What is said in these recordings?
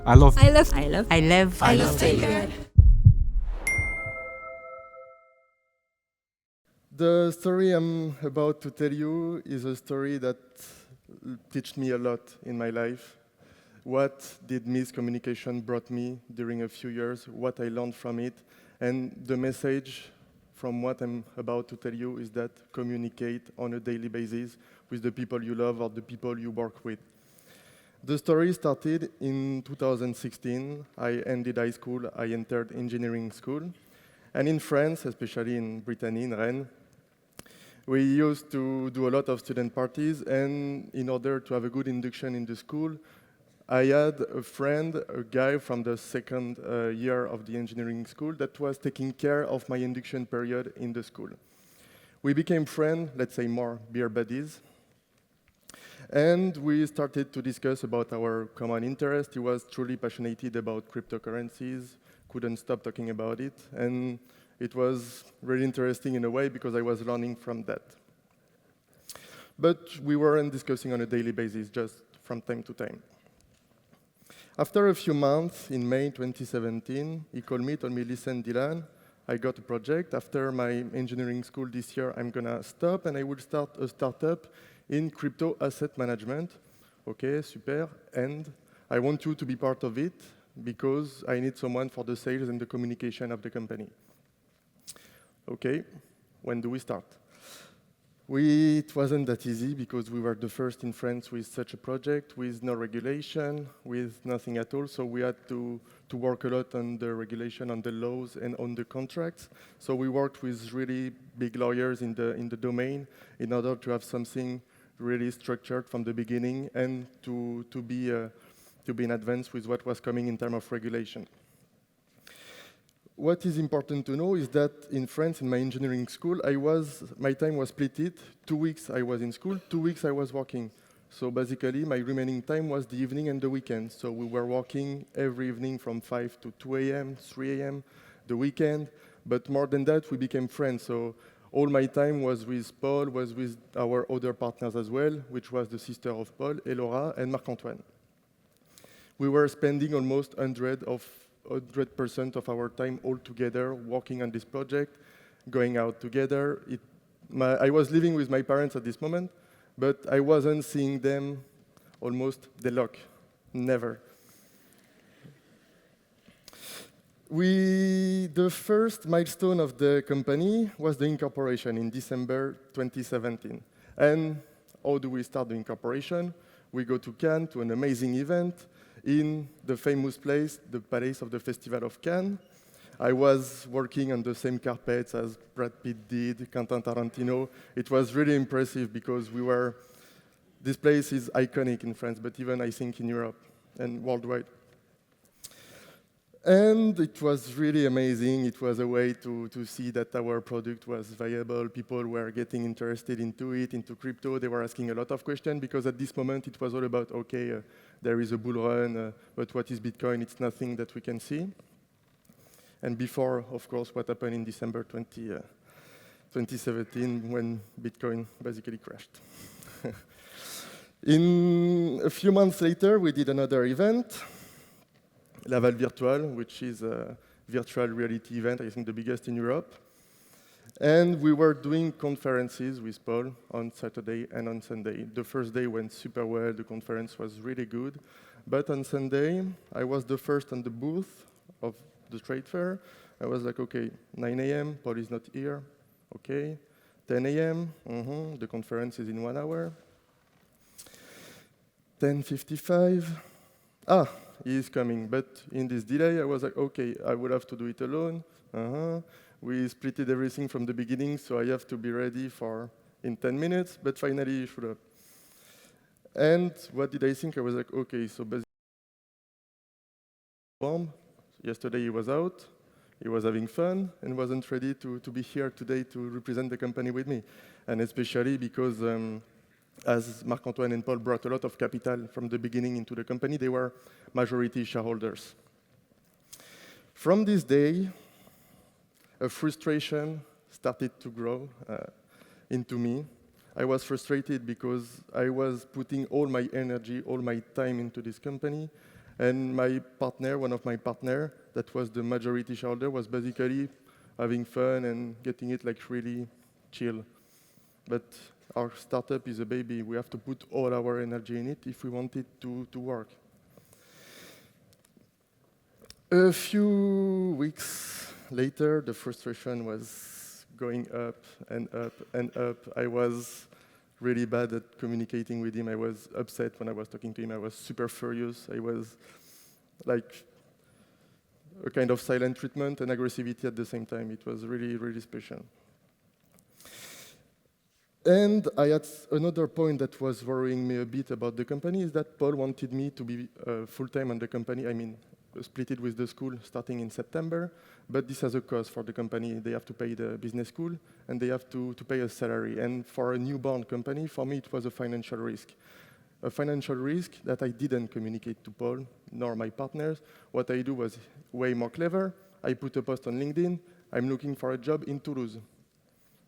I love failure. The story I'm about to tell you is a story that taught me a lot in my life. What did miscommunication brought me during a few years, what I learned from it, and the message from what I'm about to tell you is that communicate on a daily basis with the people you love or the people you work with. The story started in 2016. I ended high school, I entered engineering school. And in France, especially in Brittany, in Rennes, we used to do a lot of student parties, and in order to have a good induction in the school, I had a friend, a guy from the second year of the engineering school that was taking care of my induction period in the school. We became friends, let's say more beer buddies, and we started to discuss about our common interest. He was truly passionate about cryptocurrencies, couldn't stop talking about it, and it was really interesting in a way because I was learning from that. But we weren't discussing on a daily basis, just from time to time. After a few months, in May 2017, he called me, told me, listen, Dylan, I got a project. After my engineering school this year, I'm gonna stop and I will start a startup in crypto asset management. Okay, super, and I want you to be part of it because I need someone for the sales and the communication of the company. Okay, when do we start? It wasn't that easy because we were the first in France with such a project, with no regulation, with nothing at all. So we had to work a lot on the regulation, on the laws, and on the contracts. So we worked with really big lawyers in the domain in order to have something really structured from the beginning and to be in advance with what was coming in terms of regulation. What is important to know is that in France, in my engineering school, my time was split. 2 weeks I was in school, 2 weeks I was working. So basically, my remaining time was the evening and the weekend. So we were working every evening from 5 to 2 a.m., 3 a.m., the weekend. But more than that, we became friends. So all my time was with Paul, was with our other partners as well, which was the sister of Paul, Elora, and Marc-Antoine. We were spending almost 100% of our time all together, working on this project, going out together. I was living with my parents at this moment, but I wasn't seeing them almost the lock, never. The first milestone of the company was the incorporation in December 2017. And how do we start the incorporation? We go to Cannes, to an amazing event, in the famous place, the Palace of the Festival of Cannes. I was working on the same carpets as Brad Pitt did, Quentin Tarantino. It was really impressive because this place is iconic in France, but even I think in Europe and worldwide. And it was really amazing. It was a way to see that our product was viable. People were getting interested into it, into crypto. They were asking a lot of questions because at this moment it was all about, okay, there is a bull run, but what is Bitcoin? It's nothing that we can see. And before, of course, what happened in December 2017 when Bitcoin basically crashed. In a few months later, we did another event, Laval Virtual, which is a virtual reality event, I think the biggest in Europe. And we were doing conferences with Paul on Saturday and on Sunday. The first day went super well, the conference was really good. But on Sunday, I was the first on the booth of the trade fair. I was like, okay, 9 a.m., Paul is not here. Okay, 10 a.m., the conference is in 1 hour. 10:55, he is coming, but in this delay, I was like, okay, I would have to do it alone. We splitted everything from the beginning, so I have to be ready in 10 minutes, but finally he showed up. And what did I think? I was like, okay, so basically, yesterday he was out, he was having fun, and wasn't ready to be here today to represent the company with me. And especially because as Marc-Antoine and Paul brought a lot of capital from the beginning into the company, they were majority shareholders. From this day, a frustration started to grow into me. I was frustrated because I was putting all my energy, all my time into this company, And my partner, one of my partner, that was the majority shareholder, was basically having fun and getting it like really chill. But our startup is a baby. We have to put all our energy in it if we want it to work. A few weeks later, the frustration was going up and up and up. I was really bad at communicating with him. I was upset when I was talking to him. I was super furious. I was like a kind of silent treatment and aggressivity at the same time. It was really, really special. And I had another point that was worrying me a bit about the company is that Paul wanted me to be full-time on the company. I mean, split it with the school starting in September, but this has a cost for the company. They have to pay the business school, and they have to pay a salary. And for a newborn company, for me, it was a financial risk. A financial risk that I didn't communicate to Paul, nor my partners. What I do was way more clever. I put a post on LinkedIn. I'm looking for a job in Toulouse,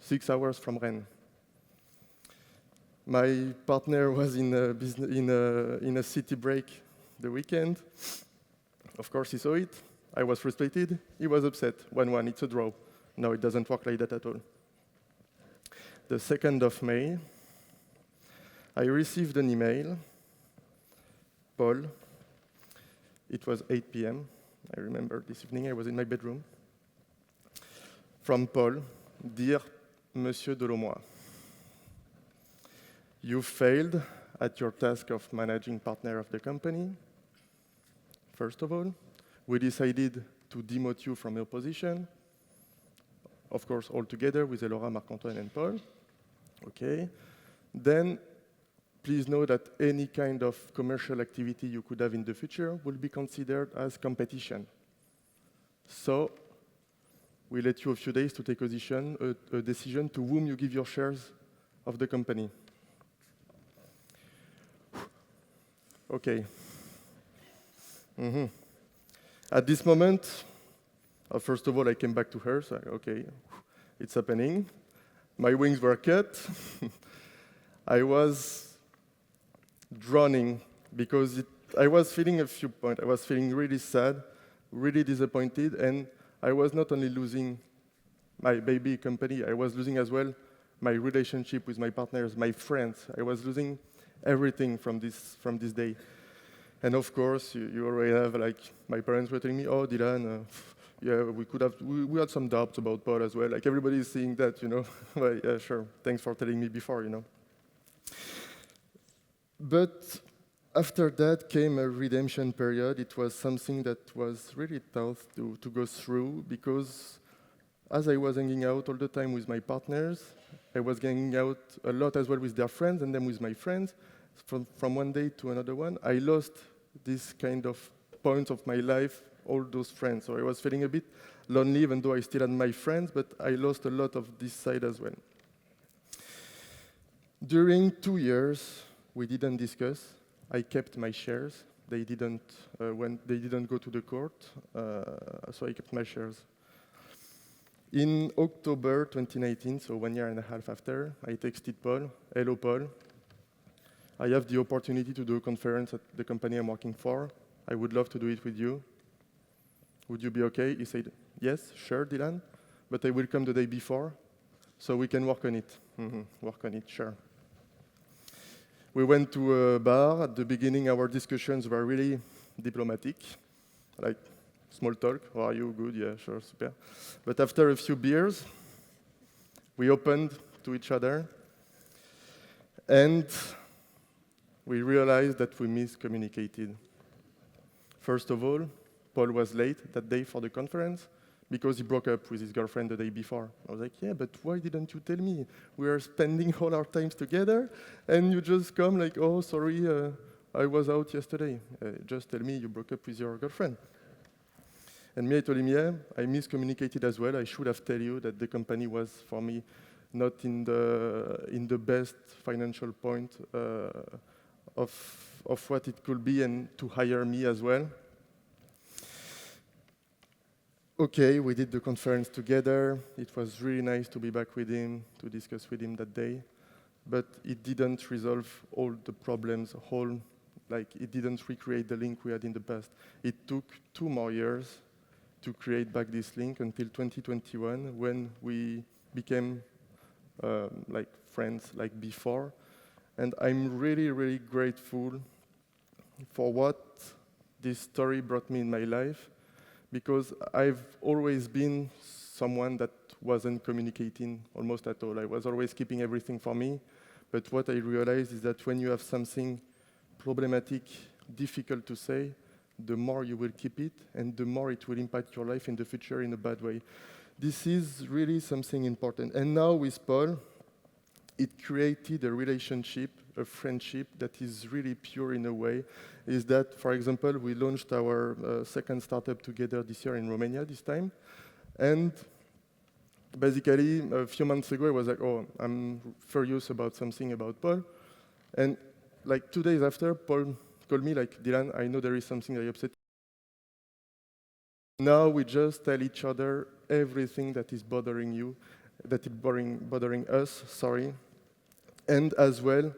6 hours from Rennes. My partner was in a city break the weekend. Of course, he saw it. I was frustrated. He was upset. 1-1, it's a draw. No, it doesn't work like that at all. The 2nd of May, I received an email. Paul, it was 8 p.m. I remember this evening, I was in my bedroom. From Paul, dear Monsieur Delhommois, you failed at your task of managing partner of the company. First of all, we decided to demote you from your position. Of course, all together with Laura, Marc-Antoine, and Paul. Okay. Then, please know that any kind of commercial activity you could have in the future will be considered as competition. So, we let you a few days to take a decision to whom you give your shares of the company. Okay. At this moment, first of all, I came back to her, so okay, it's happening. My wings were cut. I was drowning because I was feeling a few points. I was feeling really sad, really disappointed, and I was not only losing my baby company, I was losing as well my relationship with my partners, my friends. I was losing everything from this day. And of course, you already have, like, my parents were telling me, oh, Dylan, yeah, we had some doubts about Paul as well. Like, everybody is seeing that, you know. Well, yeah, sure, thanks for telling me before, you know. But after that came a redemption period. It was something that was really tough to go through because as I was hanging out all the time with my partners, I was hanging out a lot as well with their friends and then with my friends. From one day to another one, I lost this kind of point of my life, all those friends. So I was feeling a bit lonely, even though I still had my friends, but I lost a lot of this side as well. During 2 years, we didn't discuss. I kept my shares. They didn't go to the court, so I kept my shares. In October 2019, so 1 year and a half after, I texted Paul, hello Paul, I have the opportunity to do a conference at the company I'm working for. I would love to do it with you. Would you be okay? He said, yes, sure, Dylan, but I will come the day before, so we can work on it. Work on it, sure. We went to a bar. At the beginning, our discussions were really diplomatic, like small talk. How are you? Good, yeah, sure, super. But after a few beers, we opened to each other, and we realized that we miscommunicated. First of all, Paul was late that day for the conference because he broke up with his girlfriend the day before. I was like, yeah, but why didn't you tell me? We are spending all our times together, and you just come like, oh, sorry, I was out yesterday. Just tell me you broke up with your girlfriend. And me, I told him, yeah, I miscommunicated as well. I should have told you that the company was, for me, not in the best financial point of what it could be and to hire me as well. Okay, we did the conference together. It was really nice to be back with him, to discuss with him that day. But it didn't resolve all the problems, all like it didn't recreate the link we had in the past. It took 2 more years to create back this link until 2021 when we became like friends like before. And I'm really, really grateful for what this story brought me in my life, because I've always been someone that wasn't communicating almost at all. I was always keeping everything for me. But what I realized is that when you have something problematic, difficult to say, the more you will keep it, and the more it will impact your life in the future in a bad way. This is really something important. And now with Paul, it created a relationship, a friendship that is really pure in a way. Is that, for example, we launched our second startup together this year in Romania this time. And basically, a few months ago, I was like, oh, I'm furious about something about Paul. And like 2 days after, Paul called me like, Dylan, I know there is something that upset you. Now we just tell each other everything that is bothering you, that is bothering us, sorry. And as well,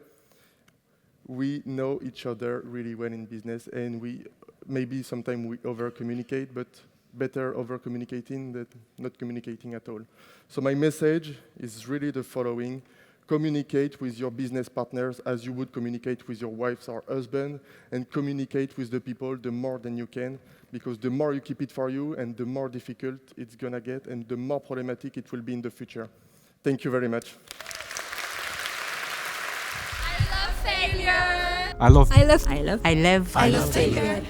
we know each other really well in business, and we maybe sometimes we over-communicate, but better over-communicating than not communicating at all. So my message is really the following. Communicate with your business partners as you would communicate with your wife or husband, and communicate with the people the more than you can, because the more you keep it for you and the more difficult it's gonna get and the more problematic it will be in the future. Thank you very much. I love failure. I love I love failure.